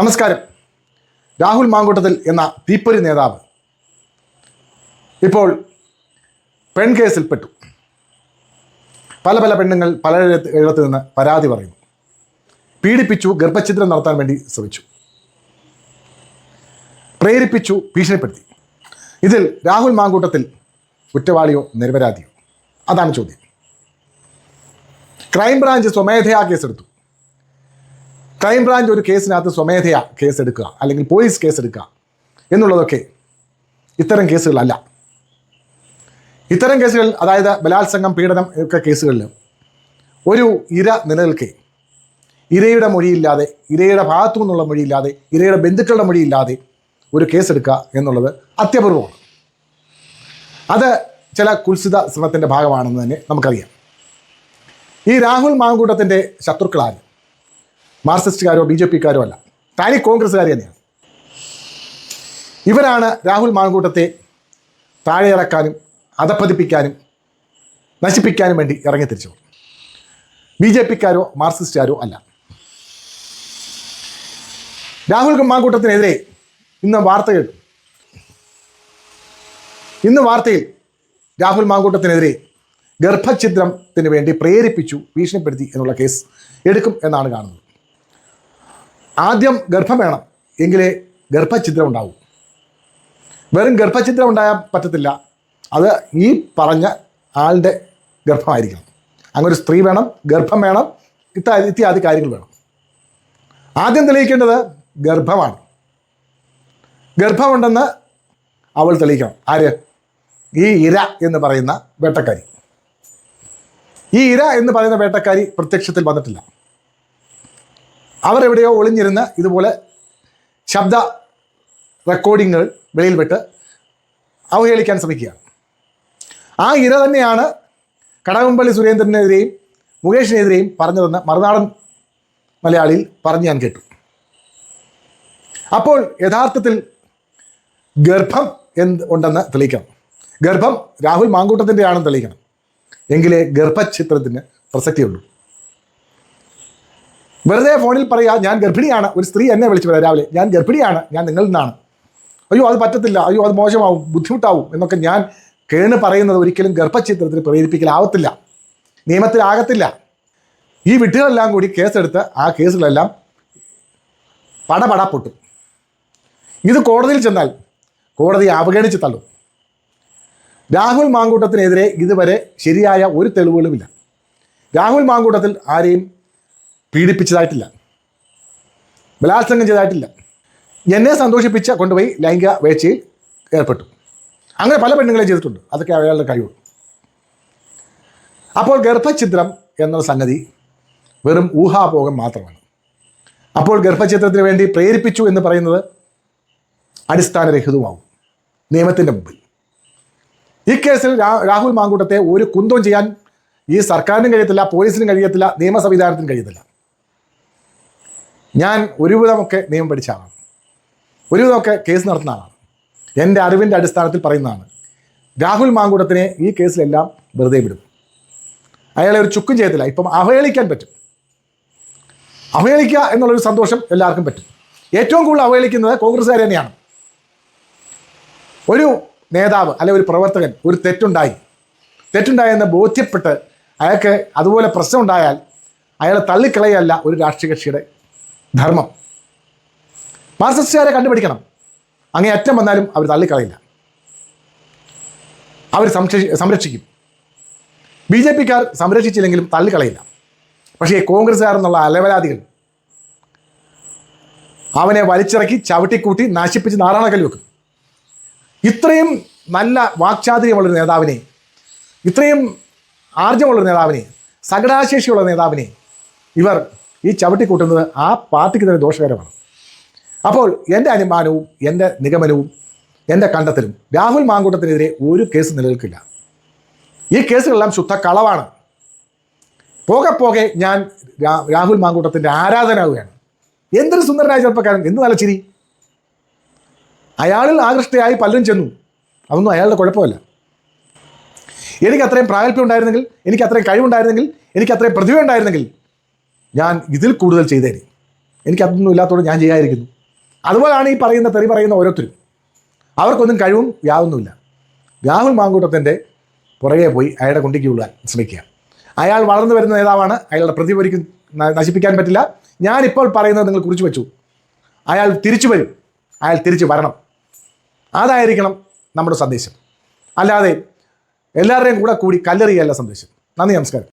നമസ്കാരം. രാഹുൽ മാങ്കൂട്ടത്തിൽ എന്ന തീപ്പൊരി നേതാവ് ഇപ്പോൾ പെൺകേസിൽപ്പെട്ടു. പല പെണ്ണുങ്ങൾ പലയിടത്ത് നിന്ന് പരാതി പറയുന്നു. പീഡിപ്പിച്ചു, ഗർഭഛിദ്രം നടത്താൻ വേണ്ടി ശ്രമിച്ചു, പ്രേരിപ്പിച്ചു, ഭീഷണിപ്പെടുത്തി. ഇതിൽ രാഹുൽ മാങ്കൂട്ടത്തിൽ കുറ്റവാളിയോ നിരപരാധിയോ? അതാണ് ചോദ്യം. ക്രൈംബ്രാഞ്ച് സ്വമേധയാ കേസെടുത്തു. ക്രൈംബ്രാഞ്ച് ഒരു കേസിനകത്ത് സ്വമേധയാ കേസെടുക്കുക അല്ലെങ്കിൽ പോലീസ് കേസെടുക്കുക എന്നുള്ളതൊക്കെ ഇത്തരം കേസുകളല്ല. ഇത്തരം കേസുകൾ, അതായത് ബലാത്സംഗം, പീഡനം ഒക്കെ കേസുകളിൽ ഒരു ഇര നിലനിൽക്കെ ഇരയുടെ മൊഴിയില്ലാതെ, ഇരയുടെ ഭാഗത്തു നിന്നുള്ള മൊഴിയില്ലാതെ, ഇരയുടെ ബന്ധുക്കളുടെ മൊഴിയില്ലാതെ ഒരു കേസെടുക്കുക എന്നുള്ളത് അത്യപൂർവമാണ്. അത് ചില കുൽസിത ശ്രമത്തിൻ്റെ ഭാഗമാണെന്ന് തന്നെ നമുക്കറിയാം. ഈ രാഹുൽ മാങ്കൂട്ടത്തിൻ്റെ ശത്രുക്കളാരും മാർക്സിസ്റ്റുകാരോ BJP-ക്കാരോ അല്ല, തനി കോൺഗ്രസ്സുകാർ തന്നെയാണ്. ഇവരാണ് രാഹുൽ മാങ്കൂട്ടത്തെ താഴെയിറക്കാനും അധപ്പതിപ്പിക്കാനും നശിപ്പിക്കാനും വേണ്ടി ഇറങ്ങിത്തിരിച്ചവർ. BJP-ക്കാരോ മാർക്സിസ്റ്റുകാരോ അല്ല. രാഹുൽ മാങ്കൂട്ടത്തിനെതിരെ ഇന്ന് വാർത്ത കേട്ടു. ഇന്ന് വാർത്തയിൽ രാഹുൽ മാങ്കൂട്ടത്തിനെതിരെ ഗർഭഛിദ്രത്തിന് വേണ്ടി പ്രേരിപ്പിച്ചു, ഭീഷണിപ്പെടുത്തി എന്നുള്ള കേസ് എടുക്കും എന്നാണ് കാണുന്നത്. ആദ്യം ഗർഭം വേണം, എങ്കിലേ ഗർഭഛിദ്രം ഉണ്ടാവും. വെറും ഗർഭഛിദ്രം ഉണ്ടായാൽ പറ്റത്തില്ല, അത് ഈ പറഞ്ഞ ആളുടെ ഗർഭമായിരിക്കണം. അങ്ങനൊരു സ്ത്രീ വേണം, ഗർഭം വേണം, ഇത്യാദി കാര്യങ്ങൾ വേണം. ആദ്യം തെളിയിക്കേണ്ടത് ഗർഭമാണ്. ഗർഭമുണ്ടെന്ന് അവൾ തെളിയിക്കണം. ആര്? ഈ ഇര എന്ന് പറയുന്ന വേട്ടക്കാരി. ഈ ഇര എന്ന് പറയുന്ന വേട്ടക്കാരി പ്രത്യക്ഷത്തിൽ വന്നിട്ടില്ല. അവർ എവിടെയോ ഒളിഞ്ഞിരുന്ന് ഇതുപോലെ ശബ്ദ റെക്കോർഡിങ്ങുകൾ വെളിയിൽ വിട്ട് അവഹേളിക്കാൻ ശ്രമിക്കുകയാണ്. ആ ഇര തന്നെയാണ് കടകംപള്ളി സുരേന്ദ്രനെതിരെയും മുകേഷിനെതിരെയും പറഞ്ഞതെന്ന് മറുനാടൻ മലയാളിയിൽ പറഞ്ഞ് ഞാൻ കേട്ടു. അപ്പോൾ യഥാർത്ഥത്തിൽ ഗർഭം ഉണ്ടെന്ന് തെളിയിക്കണം. ഗർഭം രാഹുൽ മാങ്കൂട്ടത്തിൻ്റെ ആണെന്ന് തെളിയിക്കണം. എങ്കിലേ ഗർഭഛിദ്രത്തിന് പ്രസക്തിയുള്ളൂ. വെറുതെ ഫോണിൽ പറയുക ഞാൻ ഗർഭിണിയാണ്, ഒരു സ്ത്രീ എന്നെ വിളിച്ചു പറയാം രാവിലെ, ഞാൻ ഗർഭിണിയാണ്, ഞാൻ നിങ്ങളിൽ നിന്നാണ്, അയ്യോ അത് പറ്റത്തില്ല, അയ്യോ അത് മോശമാവും, ബുദ്ധിമുട്ടാവും എന്നൊക്കെ ഞാൻ കേണ് പറയുന്നത് ഒരിക്കലും ഗർഭഛിദ്രത്തിന് പ്രേരിപ്പിക്കലാവത്തില്ല, നിയമത്തിലാകത്തില്ല. ഈ വിട്ടുകളെല്ലാം കൂടി കേസെടുത്ത് ആ കേസുകളെല്ലാം പടപട പൊട്ടും. ഇത് കോടതിയിൽ ചെന്നാൽ കോടതി അവഗണിച്ച് തള്ളും. രാഹുൽ മാങ്കൂട്ടത്തിനെതിരെ ഇതുവരെ ശരിയായ ഒരു തെളിവുകളുമില്ല. രാഹുൽ മാങ്കൂട്ടത്തിൽ ആരെയും പീഡിപ്പിച്ചതായിട്ടില്ല, ബലാത്സംഗം ചെയ്തതായിട്ടില്ല. എന്നെ സന്തോഷിപ്പിച്ച് കൊണ്ടുപോയി ലൈംഗിക വേഴ്ചയിൽ ഏർപ്പെട്ടു. അങ്ങനെ പല പെണ്ണുങ്ങളെ ചെയ്തിട്ടുണ്ട്. അതൊക്കെ അയാളുടെ കഴിവ്. അപ്പോൾ ഗർഭഛിദ്രം എന്ന സംഗതി വെറും ഊഹാപോഹം മാത്രമാണ്. അപ്പോൾ ഗർഭഛിദ്രത്തിന് വേണ്ടി പ്രേരിപ്പിച്ചു എന്ന് പറയുന്നത് അടിസ്ഥാനരഹിതമാവും നിയമത്തിൻ്റെ മുമ്പിൽ. ഈ കേസിൽ രാഹുൽ മാങ്കൂട്ടത്തെ ഒരു കുന്തവും ചെയ്യാൻ ഈ സർക്കാരിനും കഴിയത്തില്ല, പോലീസിനും കഴിയത്തില്ല, നിയമ സംവിധാനത്തിനും കഴിയത്തില്ല. ഞാൻ ഒരുവിധമൊക്കെ നിയമം പഠിച്ച ആളാണ്, ഒരുവിധമൊക്കെ കേസ് നടത്തുന്ന ആളാണ്. എൻ്റെ അറിവിൻ്റെ അടിസ്ഥാനത്തിൽ പറയുന്നതാണ്. രാഹുൽ മാങ്കൂട്ടത്തിനെ ഈ കേസിലെല്ലാം വെറുതെ വിടും. അയാളെ ഒരു ചുക്കും ചെയ്യത്തില്ല. ഇപ്പം അവഹേളിക്കാൻ പറ്റും. അവഹേളിക്കുക എന്നുള്ളൊരു സന്തോഷം എല്ലാവർക്കും പറ്റും. ഏറ്റവും കൂടുതൽ അവഹേളിക്കുന്നത് കോൺഗ്രസ്സുകാർ തന്നെയാണ്. ഒരു നേതാവ് അല്ലെ ഒരു പ്രവർത്തകൻ ഒരു തെറ്റുണ്ടായെന്ന് ബോധ്യപ്പെട്ട് അയാൾക്ക് അതുപോലെ പ്രശ്നം ഉണ്ടായാൽ അയാളെ തള്ളിക്കളയല്ല ഒരു രാഷ്ട്രീയ കക്ഷിയുടെ ധർമ്മം. മാർക്സിസ്റ്റുകാരെ കണ്ടുപിടിക്കണം. അങ്ങേ അറ്റം വന്നാലും അവർ തള്ളിക്കളയില്ല, അവർ സംരക്ഷിക്കും. BJP-ക്കാർ സംരക്ഷിച്ചില്ലെങ്കിലും തള്ളിക്കളയില്ല. പക്ഷേ കോൺഗ്രസ്സുകാർ എന്നുള്ള അലവലാദികൾ അവനെ വലിച്ചിറക്കി ചവിട്ടിക്കൂട്ടി നശിപ്പിച്ച് നാറാണക്കൽ വെക്കും. ഇത്രയും നല്ല വാക്ചാതുര്യമുള്ളൊരു നേതാവിനെ, ഇത്രയും ആർജമുള്ളൊരു നേതാവിനെ, സകടാശേഷിയുള്ള നേതാവിനെ ഇവർ ഈ ചവിട്ടിക്കൂട്ടുന്നത് ആ പാർട്ടിക്ക് തന്നെ ദോഷകരമാണ്. അപ്പോൾ എൻ്റെ അനുമാനവും എൻ്റെ നിഗമനവും എൻ്റെ കണ്ടെത്തലും രാഹുൽ മാങ്കൂട്ടത്തിനെതിരെ ഒരു കേസ് നിലനിൽക്കില്ല. ഈ കേസുകളെല്ലാം ശുദ്ധ കളവാണ്. പോകെ ഞാൻ രാഹുൽ മാങ്കൂട്ടത്തിൻ്റെ ആരാധനാവുകയാണ്. എന്തൊരു സുന്ദരനായ ചെറുപ്പക്കാരൻ, എന്ത് നല്ല ചിരി. അയാളിൽ ആകൃഷ്ടയായി പലരും ചെന്നു. അതൊന്നും അയാളുടെ കുഴപ്പമല്ല. എനിക്ക് അത്രയും പ്രാഗൽഭ്യം ഉണ്ടായിരുന്നെങ്കിൽ, എനിക്ക് അത്രയും കഴിവുണ്ടായിരുന്നെങ്കിൽ, എനിക്ക് അത്രയും പ്രതിഭ ഉണ്ടായിരുന്നെങ്കിൽ ഞാൻ ഇതിൽ കൂടുതൽ ചെയ്തേനെ. എനിക്കതൊന്നും ഇല്ലാത്തതുകൊണ്ട് ഞാൻ ചെയ്യാതിരിക്കുന്നു. അതുപോലെയാണ് ഈ തെറി പറയുന്ന ഓരോരുത്തരും. അവർക്കൊന്നും കഴിവും യാതൊന്നുമില്ല. രാഹുൽ മാങ്കൂട്ടത്തിൻ്റെ പുറകെ പോയി അയാളുടെ കുണ്ടിക്ക് വിടാൻ ശ്രമിക്കുക. അയാൾ വളർന്നു വരുന്ന നേതാവാണ്. അയാളുടെ പ്രതിഭ ഒരിക്കലും നശിപ്പിക്കാൻ പറ്റില്ല. ഞാനിപ്പോൾ പറയുന്നത് നിങ്ങൾ കുറിച്ച് വെച്ചു. അയാൾ തിരിച്ചു വരും, അയാൾ തിരിച്ചു വരണം. അതായിരിക്കണം നമ്മുടെ സന്ദേശം. അല്ലാതെ എല്ലാവരുടെയും കൂടി കല്ലെറിയല്ല സന്ദേശം. നന്ദി, നമസ്കാരം.